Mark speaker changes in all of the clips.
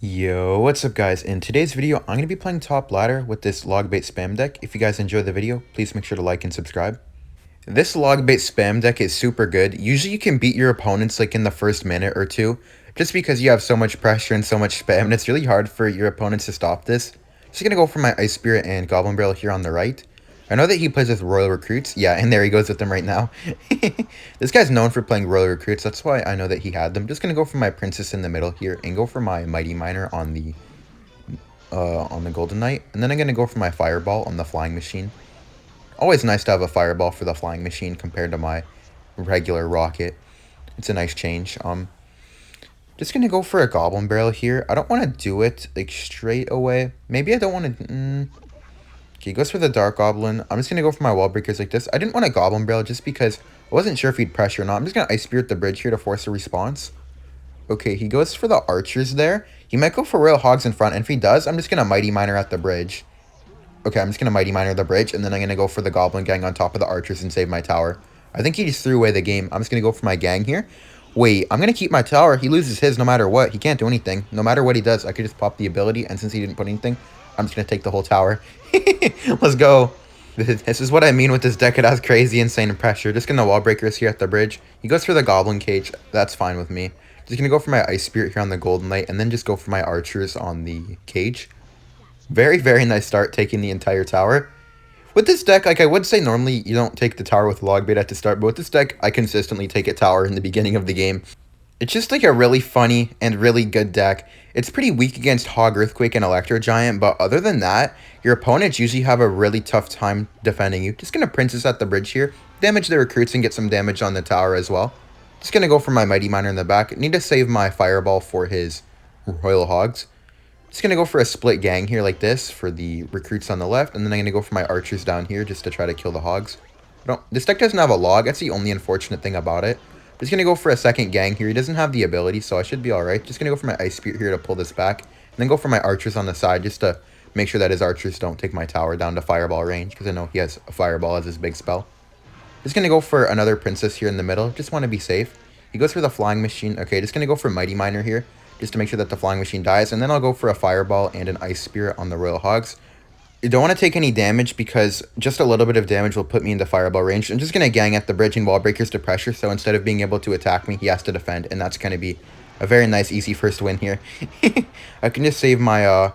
Speaker 1: Yo, what's up guys? In today's video, I'm going to be playing top ladder with this Logbait spam deck. If you guys enjoy the video, please make sure to like and subscribe. This Logbait spam deck is super good. Usually you can beat your opponents like in the first minute or two, just because you have so much pressure and so much spam, and it's really hard for your opponents to stop this. Just going to go for my Ice Spirit and Goblin Barrel here on the right. I know that he plays with Royal Recruits. Yeah, and there he goes with them right now. This guy's known for playing Royal Recruits. That's why I know that he had them. Just going to go for my Princess in the middle here and go for my Mighty Miner on the Golden Knight. And then I'm going to go for my Fireball on the Flying Machine. Always nice to have a Fireball for the Flying Machine compared to my regular Rocket. It's a nice change. Just going to go for a Goblin Barrel here. I don't want to do it like straight away. Maybe I don't want to... Okay, he goes for the Dark Goblin. I'm just going to go for my Wall Breakers like this. I didn't want a Goblin Barrel just because I wasn't sure if he'd pressure or not. I'm just going to Ice Spirit the bridge here to force a response. Okay, he goes for the Archers there. He might go for Royal Hogs in front, and if he does, I'm just going to Mighty Miner at the bridge. Okay, I'm just going to Mighty Miner the bridge, and then I'm going to go for the Goblin Gang on top of the Archers and save my tower. I think he just threw away the game. I'm just going to go for my Gang here. Wait, I'm going to keep my tower. He loses his no matter what. He can't do anything. No matter what he does, I could just pop the ability, and since he didn't put anything, I'm just going to take the whole tower. Let's go. This is what I mean with this deck. It has crazy, insane pressure. Just gonna Wall Breakers here at the bridge. He goes for the Goblin Cage. That's fine with me. Just gonna go for my Ice Spirit here on the Golden Knight, and then just go for my Archers on the Cage. Very, very nice start, taking the entire tower. With this deck, like I would say normally you don't take the tower with Logbait at the start, but with this deck, I consistently take a tower in the beginning of the game. It's just like a really funny and really good deck. It's pretty weak against Hog, Earthquake, and Electro Giant, but other than that, your opponents usually have a really tough time defending you. Just going to Princess at the bridge here, damage the recruits and get some damage on the tower as well. Just going to go for my Mighty Miner in the back. Need to save my Fireball for his Royal Hogs. Just going to go for a split gang here like this for the recruits on the left, and then I'm going to go for my Archers down here just to try to kill the Hogs. This deck doesn't have a log. That's the only unfortunate thing about it. Just going to go for a second gang here. He doesn't have the ability, so I should be alright. Just going to go for my Ice Spirit here to pull this back. And then go for my Archers on the side just to make sure that his Archers don't take my tower down to Fireball range, because I know he has a Fireball as his big spell. Just going to go for another Princess here in the middle. Just want to be safe. He goes for the Flying Machine. Okay, just going to go for Mighty Miner here just to make sure that the Flying Machine dies. And then I'll go for a Fireball and an Ice Spirit on the Royal Hogs. You don't want to take any damage because just a little bit of damage will put me into Fireball range. I'm just going to gang at the bridge and Wall Breakers to pressure, so instead of being able to attack me, he has to defend, and that's going to be a very nice, easy first win here. I can just save my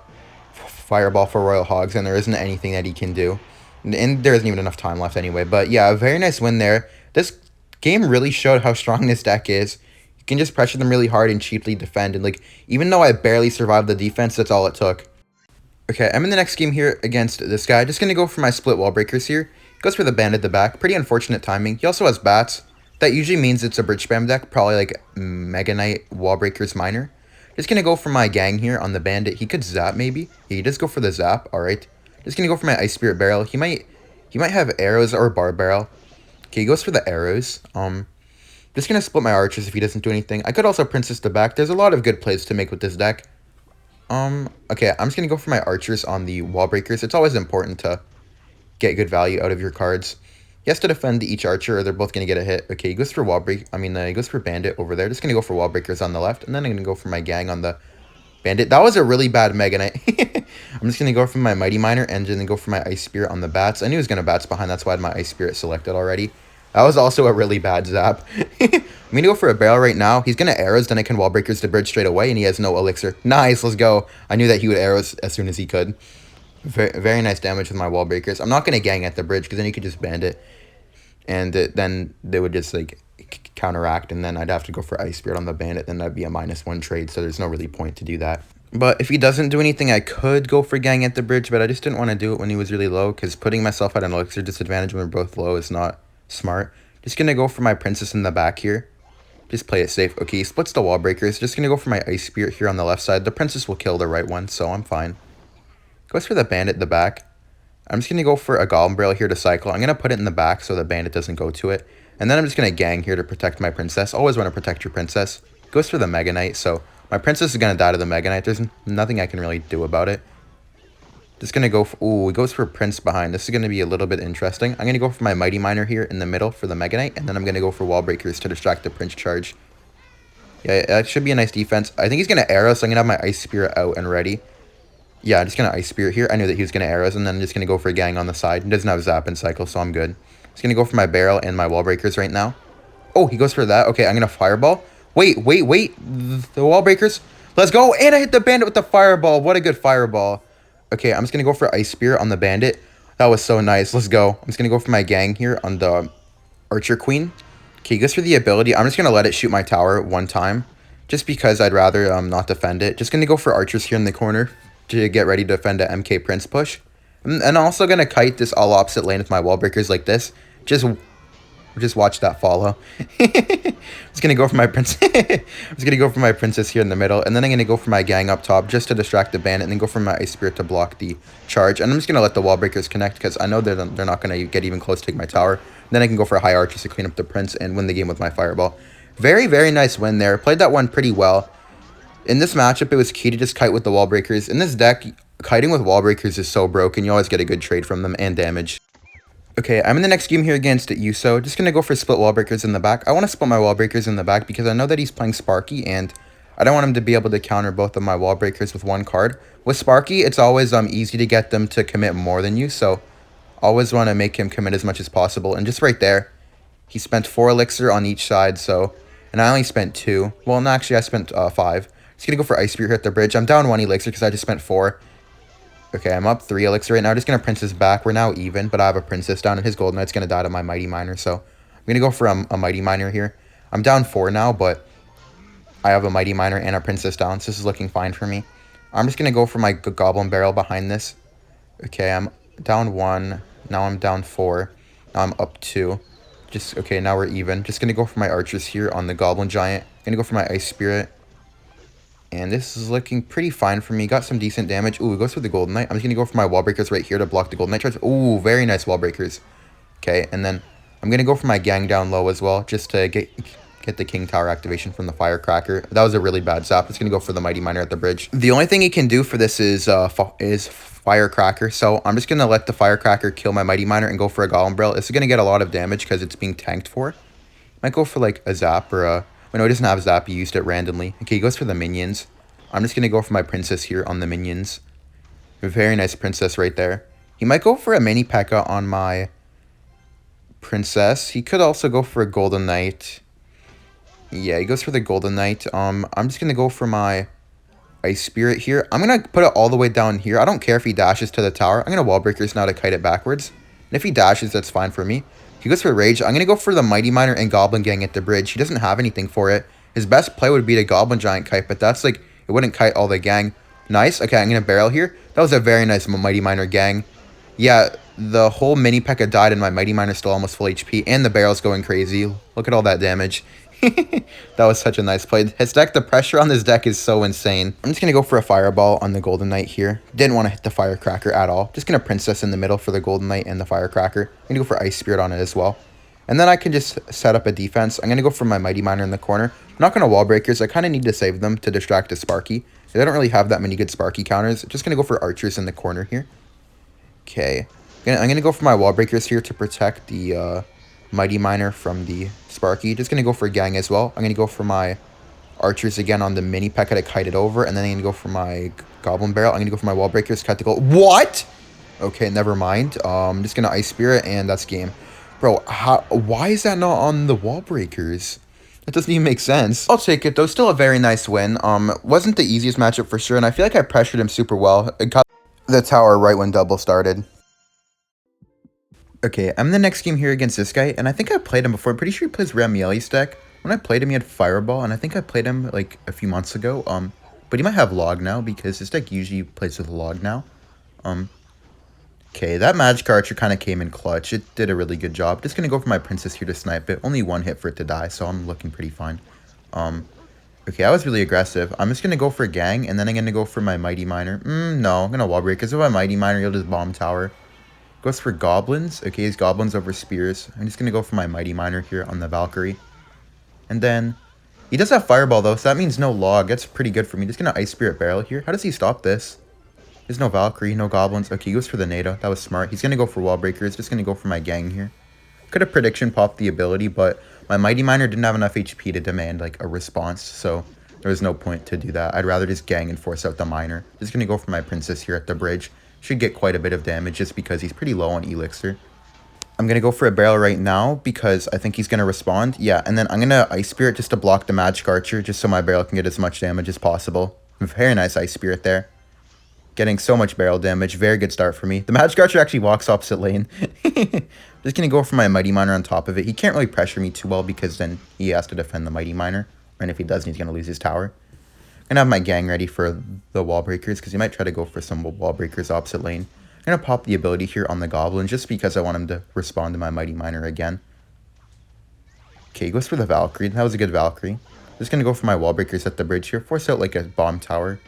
Speaker 1: Fireball for Royal Hogs, and there isn't anything that he can do. And there isn't even enough time left anyway, but yeah, a very nice win there. This game really showed how strong this deck is. You can just pressure them really hard and cheaply defend, and like, even though I barely survived the defense, that's all it took. Okay, I'm in the next game here against this guy. Just going to go for my split Wall Breakers here. Goes for the Bandit at the back. Pretty unfortunate timing. He also has Bats. That usually means it's a bridge spam deck. Probably like Mega Knight, Wall Breakers, Miner. Just going to go for my gang here on the Bandit. He could Zap maybe. Yeah, he does go for the Zap. Alright. Just going to go for my Ice Spirit Barrel. He might have arrows or Bar Barrel. Okay, he goes for the arrows. Just going to split my Archers if he doesn't do anything. I could also Princess the back. There's a lot of good plays to make with this deck. Okay, I'm just gonna go for my Archers on the Wall Breakers. It's always important to get good value out of your cards. He has to defend each Archer or they're both gonna get a hit. Okay, he goes for he goes for Bandit over there. Just gonna go for Wall Breakers on the left, and then I'm gonna go for my gang on the Bandit. That was a really bad Mega Knight. I'm just gonna go for my Mighty Miner and then go for my Ice Spirit on the Bats. I knew he was gonna Bats behind, that's why I had my Ice Spirit selected already. That was also a really bad Zap. I'm going to go for a barrel right now. He's going to arrows, then I can Wall Breakers the bridge straight away, and he has no elixir. Nice, let's go. I knew that he would arrows as soon as he could. Very, very nice damage with my Wall Breakers. I'm not going to gang at the bridge, because then he could just Bandit. And then they would just, like, counteract, and then I'd have to go for Ice Spirit on the Bandit. Then that'd be a -1 trade, so there's no really point to do that. But if he doesn't do anything, I could go for gang at the bridge, but I just didn't want to do it when he was really low, because putting myself at an elixir disadvantage when we're both low is not smart. Just going to go for my Princess in the back here. Just play it safe. Okay, he splits the Wall Breakers. Just going to go for my Ice Spirit here on the left side. The Princess will kill the right one, so I'm fine. Goes for the Bandit in the back. I'm just going to go for a Goblin Barrel here to cycle. I'm going to put it in the back so the Bandit doesn't go to it. And then I'm just going to gang here to protect my Princess. Always want to protect your Princess. Goes for the Mega Knight, so my Princess is going to die to the Mega Knight. There's nothing I can really do about it. Just going to go for... Ooh, he goes for Prince behind. This is going to be a little bit interesting. I'm going to go for my Mighty Miner here in the middle for the Mega Knight. And then I'm going to go for Wall Breakers to distract the Prince charge. Yeah, that should be a nice defense. I think he's going to arrow, so I'm going to have my Ice Spirit out and ready. Yeah, I'm just going to Ice Spirit here. I knew that he was going to arrows, and then I'm just going to go for a gang on the side. He doesn't have Zap and Cycle, so I'm good. Just going to go for my barrel and my wall breakers right now. Oh, he goes for that. Okay, I'm going to Fireball. Wait. The wall breakers. Let's go. And I hit the bandit with the Fireball. What a good Fireball. Okay, I'm just going to go for Ice Spear on the bandit. That was so nice. Let's go. I'm just going to go for my gang here on the Archer Queen. Okay, he goes for the ability. I'm just going to let it shoot my tower one time. Just because I'd rather not defend it. Just going to go for archers here in the corner to get ready to defend an MK Prince push. And also going to kite this all opposite lane with my wall breakers like this. Just watch that follow. I'm just gonna go for my prince. I'm just gonna go for my princess here in the middle, and then I'm gonna go for my gang up top just to distract the bandit, and then go for my Ice Spirit to block the charge. And I'm just gonna let the wall breakers connect because I know they're not gonna get even close to take my tower. Then I can go for high archers to clean up the prince and win the game with my fireball. Very, very nice win there. Played that one pretty well. In this matchup, it was key to just kite with the wall breakers. In this deck, kiting with wall breakers is so broken. You always get a good trade from them and damage. Okay, I'm in the next game here against Yuso. Just going to go for split wall breakers in the back. I want to split my wall breakers in the back because I know that he's playing Sparky, and I don't want him to be able to counter both of my wall breakers with one card. With Sparky, it's always easy to get them to commit more than you, so always want to make him commit as much as possible. And just right there, he spent 4 elixir on each side, and I only spent 2. Well, no, actually, I spent 5. Just going to go for Ice Spear here at the bridge. I'm down 1 elixir because I just spent 4. Okay, I'm up 3 elixir right now. I'm just going to princess back. We're now even, but I have a princess down, and his golden knight's going to die to my mighty miner, so I'm going to go for a mighty miner here. I'm down 4 now, but I have a mighty miner and a princess down, so this is looking fine for me. I'm just going to go for my goblin barrel behind this. Okay, I'm down 1. Now I'm down 4. Now I'm up 2. Okay, now we're even. Just going to go for my archers here on the goblin giant. Going to go for my Ice Spirit. And this is looking pretty fine for me. Got some decent damage. Ooh, it goes for the Golden Knight. I'm just going to go for my wall breakers right here to block the Golden Knight charge. Ooh, very nice wall breakers. Okay, and then I'm going to go for my gang down low as well, just to get the King Tower activation from the Firecracker. That was a really bad zap. It's going to go for the Mighty Miner at the bridge. The only thing he can do for this is Firecracker. So I'm just going to let the Firecracker kill my Mighty Miner and go for a Golem Barrel. This is going to get a lot of damage because it's being tanked for. Might go for like a zap or a... Oh, no, he doesn't have zap. He used it randomly. Okay, he goes for the minions. I'm just going to go for my princess here on the minions. A very nice princess right there. He might go for a mini P.E.K.K.A. on my princess. He could also go for a golden knight. Yeah, he goes for the golden knight. I'm just going to go for my Ice Spirit here. I'm going to put it all the way down here. I don't care if he dashes to the tower. I'm going to wall breakers now to kite it backwards. And if he dashes, that's fine for me. If he goes for Rage, I'm going to go for the Mighty Miner and Goblin Gang at the bridge. He doesn't have anything for it. His best play would be the Goblin Giant kite, but that's like, it wouldn't kite all the gang. Nice. Okay, I'm going to barrel here. That was a very nice Mighty Miner gang. Yeah, the whole mini P.E.K.K.A. died and my Mighty Miner still almost full HP. And the barrel's going crazy. Look at all that damage. That was such a nice play. His deck, the pressure on this deck is so insane. I'm just going to go for a Fireball on the Golden Knight here. Didn't want to hit the Firecracker at all. Just going to Princess in the middle for the Golden Knight and the Firecracker. I'm going to go for Ice Spirit on it as well. And then I can just set up a defense. I'm going to go for my Mighty Miner in the corner. I'm not going to wall breakers. I kind of need to save them to distract a Sparky. They don't really have that many good Sparky counters. Just going to go for archers in the corner here. Okay. I'm going to go for my wall breakers here to protect the Mighty Miner from the Sparky. Just going to go for a gang as well. I'm going to go for my archers again on the mini P.E.K.K.A. to kite it over. And then I'm going to go for my Goblin Barrel. I'm going to go for my wall breakers, kite the goal. What? Okay, never mind. I'm just going to Ice Spirit and that's game. Bro, why is that not on the wall breakers? That doesn't even make sense. I'll take it though. Still a very nice win. Wasn't the easiest matchup for sure, and I feel like I pressured him super well. It got the tower right when double started. Okay, I'm in the next game here against this guy, and I think I played him before. I'm pretty sure he plays Ramieli's deck. When I played him, he had Fireball, and I think I played him like a few months ago. But he might have Log now because this deck usually plays with Log now. Okay, that Magic Archer kind of came in clutch. It did a really good job. Just going to go for my Princess here to snipe it. Only 1 hit for it to die, so I'm looking pretty fine. Okay, I was really aggressive. I'm just going to go for a gang, and then I'm going to go for my Mighty Miner. No, I'm going to wall break, because with my Mighty Miner, he'll just bomb tower. Goes for Goblins. Okay, he's Goblins over Spears. I'm just going to go for my Mighty Miner here on the Valkyrie. And then, he does have Fireball, though, so that means no Log. That's pretty good for me. Just going to Ice Spirit Barrel here. How does he stop this? There's no Valkyrie, no Goblins. Okay, he goes for the NATO. That was smart. He's going to go for Wall Breakers. Just going to go for my gang here. Could have prediction popped the ability, but My Mighty Miner didn't have enough HP to demand, like, a response, so there was no point to do that. I'd rather just gang and force out the Miner. Just gonna go for my Princess here at the bridge. Should get quite a bit of damage just because he's pretty low on Elixir. I'm going to go for a barrel right now because I think he's going to respond. Yeah, and then I'm going to Ice Spirit just to block the Magic Archer just so my barrel can get as much damage as possible. Very nice Ice Spirit there. Getting so much barrel damage. Very good start for me. The Magic Archer actually walks opposite lane. Just going to go for my Mighty Miner on top of it. He can't really pressure me too well because then he has to defend the Mighty Miner. And if he doesn't, he's going to lose his tower. I'm going to have my gang ready for the wall breakers because he might try to go for some wall breakers opposite lane. I'm going to pop the ability here on the Goblin just because I want him to respond to my Mighty Miner again. Okay, he goes for the Valkyrie. That was a good Valkyrie. Just going to go for my wall breakers at the bridge here. Force out like a bomb tower.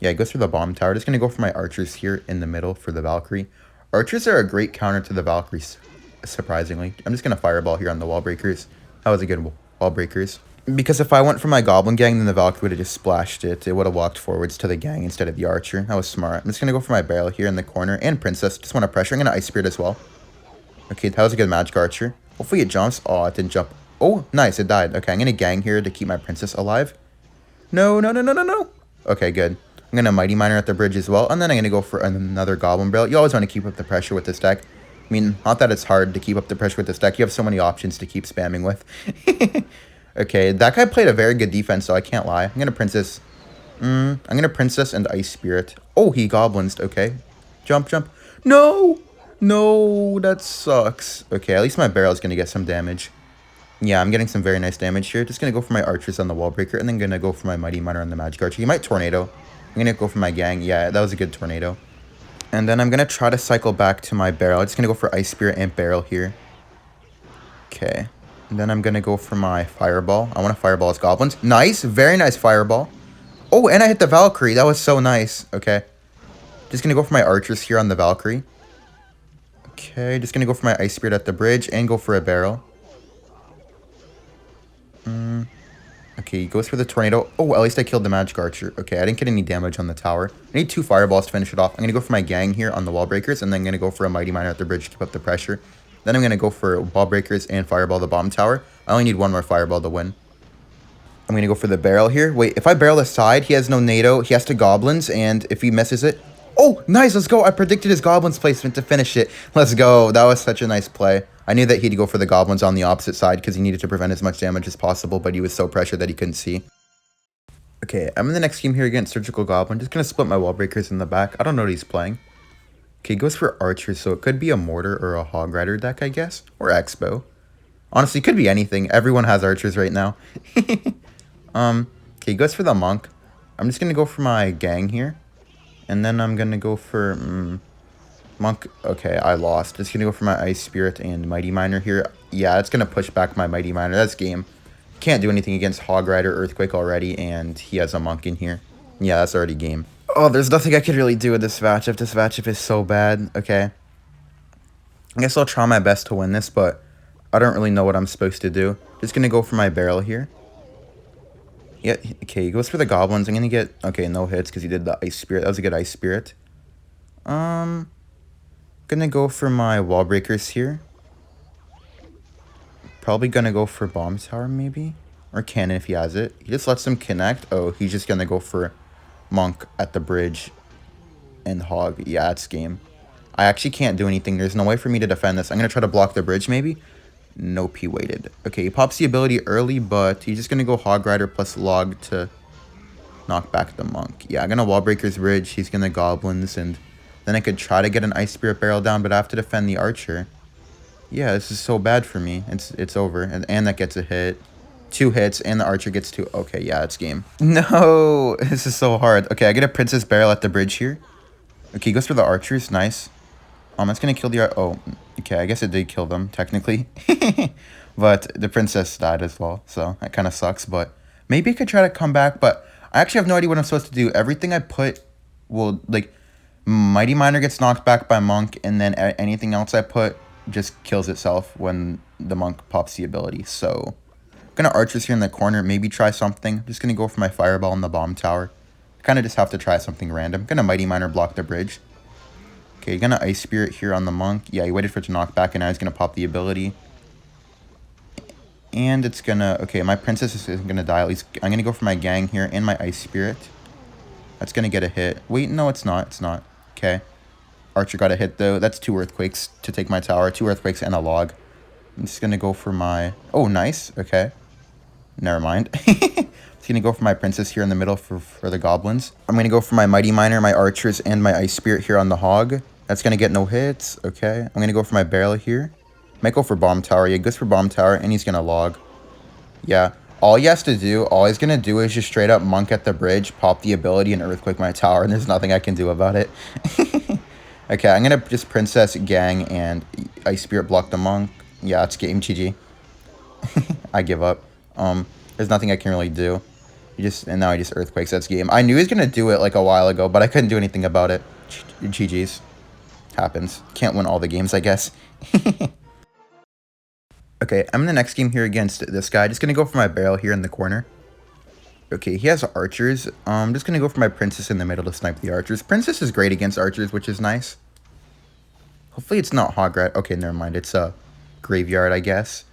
Speaker 1: Yeah, he goes for the bomb tower. Just going to go for my archers here in the middle for the Valkyrie. Archers are a great counter to the Valkyries, surprisingly. I'm just going to fireball here on the wall breakers. That was a good wall breakers. Because if I went for my Goblin gang, then the Valkyrie would have just splashed it. It would have walked forwards to the gang instead of the Archer. That was smart. I'm just going to go for my barrel here in the corner. And Princess. Just want to pressure. I'm going to Ice Spirit as well. Okay, that was a good Magic Archer. Hopefully it jumps. Oh, it didn't jump. Oh, nice. It died. Okay, I'm going to gang here to keep my Princess alive. No, no, no, no, no, no. Okay, good. I'm going to Mighty Miner at the bridge as well. And then I'm going to go for another Goblin barrel. You always want to keep up the pressure with this deck. I mean, not that it's hard to keep up the pressure with this deck. You have so many options to keep spamming with. Okay, that guy played a very good defense, so I can't lie. I'm going to Princess. I'm going to Princess and Ice Spirit. Oh, he Goblins. Okay. Jump, jump. No! No, that sucks. Okay, at least my barrel is going to get some damage. Yeah, I'm getting some very nice damage here. Just going to go for my Archers on the Wall Breaker, and then going to go for my Mighty Miner on the Magic Archer. He might Tornado. I'm going to go for my gang. Yeah, that was a good Tornado. And then I'm going to try to cycle back to my barrel. I'm just going to go for Ice Spirit and Barrel here. Okay. And then I'm going to go for my Fireball. I want to Fireball his Goblins. Nice. Very nice Fireball. Oh, and I hit the Valkyrie. That was so nice. Okay. Just going to go for my Archers here on the Valkyrie. Okay. Just going to go for my Ice Spirit at the bridge and go for a Barrel. Okay, he goes for the Tornado. Oh, at least I killed the Magic Archer. Okay, I didn't get any damage on the tower. I need 2 Fireballs to finish it off. I'm going to go for my gang here on the Wall Breakers, and then I'm going to go for a Mighty Miner at the bridge to keep up the pressure. Then I'm going to go for Wall Breakers and Fireball the Bomb Tower. I only need 1 more Fireball to win. I'm going to go for the Barrel here. Wait, if I Barrel the side, he has no NATO. He has to Goblins, and if he misses it... Oh, nice, let's go. I predicted his Goblins placement to finish it. Let's go. That was such a nice play. I knew that he'd go for the Goblins on the opposite side because he needed to prevent as much damage as possible, but he was so pressured that he couldn't see. Okay, I'm in the next game here against Surgical Goblin. Just going to split my Wall Breakers in the back. I don't know what he's playing. Okay, he goes for Archer, so it could be a Mortar or a Hog Rider deck, I guess. Or Expo. Honestly, it could be anything. Everyone has Archers right now. Okay, he goes for the Monk. I'm just going to go for my gang here. And then I'm going to go for... Monk. Okay, I lost. Just going to go for my Ice Spirit and Mighty Miner here. Yeah, it's going to push back my Mighty Miner. That's game. Can't do anything against Hog Rider, Earthquake already, and he has a Monk in here. Yeah, that's already game. Oh, there's nothing I could really do with this matchup. This matchup is so bad. Okay. I guess I'll try my best to win this, but I don't really know what I'm supposed to do. Just going to go for my Barrel here. Yeah, okay, he goes for the Goblins. I'm going to get, okay, no hits because he did the Ice Spirit. That was a good Ice Spirit. Going to go for my Wall Breakers here. Probably going to go for Bomb Tower, maybe. Or Cannon if he has it. He just lets them connect. Oh, he's just going to go for Monk at the bridge and Hog. Yeah, it's game. I actually can't do anything. There's no way for me to defend this. I'm going to try to block the bridge, maybe. Nope, he waited. Okay, he pops the ability early, but he's just going to go Hog Rider plus Log to knock back the Monk. Yeah, I'm going to Wall Breakers bridge. He's going to Goblins, and then I could try to get an Ice Spirit Barrel down, but I have to defend the Archer. Yeah, this is so bad for me. It's over, and that gets a hit. 2 hits, and the Archer gets 2. Okay, yeah, it's game. No, this is so hard. Okay, I get a Princess Barrel at the bridge here. Okay, he goes for the Archers. Nice. That's going to kill the... Oh, okay, I guess it did kill them, technically. But the Princess died as well, so that kind of sucks. But maybe I could try to come back, but I actually have no idea what I'm supposed to do. Everything I put will, like... Mighty Miner gets knocked back by Monk, and then anything else I put just kills itself when the Monk pops the ability. So, I'm going to Archers here in the corner, maybe try something. I'm just going to go for my Fireball in the Bomb Tower. Kind of just have to try something random. Going to Mighty Miner block the bridge. Okay, going to Ice Spirit here on the Monk. Yeah, he waited for it to knock back, and now he's going to pop the ability. And it's gonna... Okay, my princess isn't gonna die. At least I'm gonna go for my gang here and my ice spirit. That's gonna get a hit. Wait, no, it's not. It's not. Okay. Archer got a hit, though. That's 2 earthquakes to take my tower. 2 earthquakes and a log. I'm just gonna go for my... Oh, nice. Okay. Never mind. Just gonna go for my princess here in the middle for the goblins. I'm gonna go for my mighty miner, my archers, and my ice spirit here on the hog. That's gonna get no hits. Okay. I'm gonna go for my barrel here. Might go for bomb tower. Yeah, goes for bomb tower, and he's gonna log. Yeah. All he has to do, all he's gonna do is just straight up monk at the bridge, pop the ability, and earthquake my tower, and there's nothing I can do about it. Okay, I'm gonna just princess, gang, and ice spirit block the monk. Yeah, it's game GG. I give up. There's nothing I can really do. And now he just earthquakes. That's game. I knew he was gonna do it like a while ago, but I couldn't do anything about it. GG's. Happens. Can't win all the games, I guess. Okay, I'm in the next game here against this guy. Just gonna go for my barrel here in the corner. Okay, he has archers. I'm just gonna go for my princess in the middle to snipe the archers. Princess is great against archers, which is nice. Hopefully it's not Hog Rider. Okay, never mind. It's a graveyard, I guess.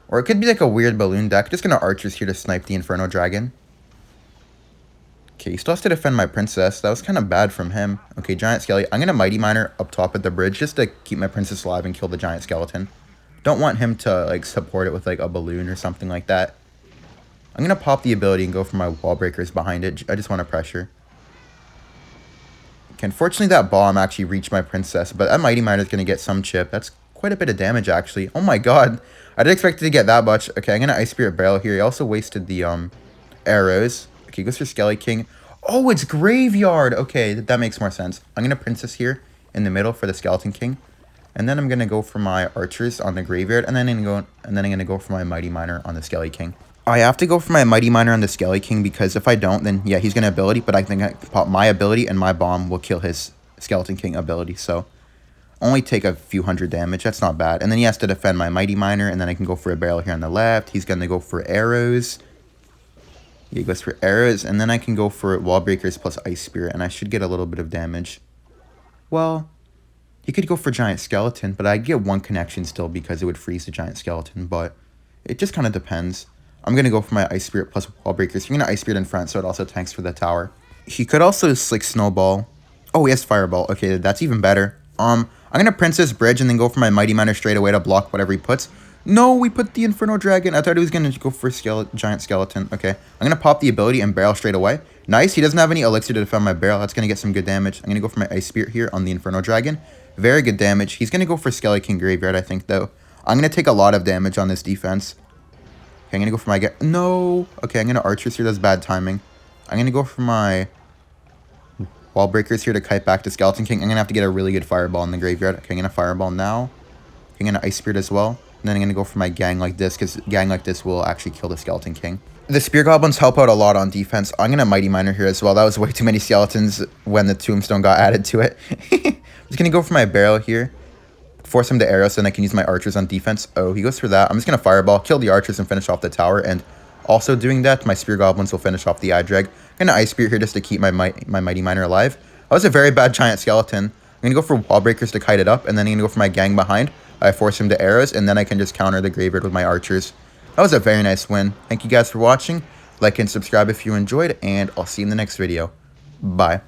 Speaker 1: Or it could be like a weird balloon deck. Just gonna archers here to snipe the Inferno Dragon. Okay, he still has to defend my princess. That was kind of bad from him. Okay, Giant Skelly. I'm gonna Mighty Miner up top at the bridge just to keep my princess alive and kill the Giant Skeleton. Don't want him to like support it with like a balloon or something like that. I'm gonna pop the ability and go for my wall breakers behind it. I just want to pressure. Okay, unfortunately that bomb actually reached my princess, but that Mighty Miner is gonna get some chip. That's quite a bit of damage actually. Oh my god. I didn't expect it to get that much. Okay, I'm gonna Ice Spirit Barrel here. He also wasted the arrows. Okay, goes for Skelly King. Oh, it's Graveyard. Okay, that makes more sense. I'm gonna Princess here in the middle for the Skeleton King. And then I'm gonna go for my archers on the graveyard, and then I'm gonna go for my Mighty Miner on the Skelly King. I have to go for my Mighty Miner on the Skelly King because if I don't, then yeah, he's gonna ability, but I think I can pop my ability and my bomb will kill his Skeleton King ability. So only take a few hundred damage. That's not bad. And then he has to defend my Mighty Miner, and then I can go for a barrel here on the left. He's gonna go for arrows. He goes for arrows, and then I can go for wall breakers plus Ice Spirit, and I should get a little bit of damage. Well, he could go for Giant Skeleton, but I'd get 1 connection still because it would freeze the Giant Skeleton, but it just kind of depends. I'm going to go for my Ice Spirit plus Wall Breakers. I'm going to Ice Spirit in front, so it also tanks for the tower. He could also Slick Snowball. Oh, he has Fireball. Okay, that's even better. I'm going to Princess Bridge and then go for my Mighty Miner straight away to block whatever he puts. No, we put the Inferno Dragon. I thought he was going to go for Giant Skeleton. Okay, I'm going to pop the ability and barrel straight away. Nice, he doesn't have any elixir to defend my barrel. That's going to get some good damage. I'm going to go for my Ice Spirit here on the Inferno Dragon. Very good damage. He's going to go for Skelly King Graveyard, I think, though. I'm going to take a lot of damage on this defense. Okay, I'm going to go for my... No! Okay, I'm going to Archers here. That's bad timing. I'm going to go for my Wall Breakers here to kite back to Skeleton King. I'm going to have to get a really good Fireball in the Graveyard. Okay, I'm going to Fireball now. Okay, I'm going to Ice Spirit as well. And then I'm going to go for my Gang like this, because Gang like this will actually kill the Skeleton King. The Spear Goblins help out a lot on defense. I'm going to Mighty Miner here as well. That was way too many skeletons when the Tombstone got added to it. I'm just going to go for my barrel here. Force him to arrow so then I can use my archers on defense. Oh, he goes for that. I'm just going to Fireball, kill the archers, and finish off the tower. And also doing that, my Spear Goblins will finish off the Eye Drag. I'm going to Ice Spirit here just to keep my Mighty Miner alive. That was a very bad Giant Skeleton. I'm going to go for Wall Breakers to kite it up. And then I'm going to go for my Gang behind. I force him to arrows. And then I can just counter the Graveyard with my archers. That was a very nice win. Thank you guys for watching. Like and subscribe if you enjoyed. And I'll see you in the next video. Bye.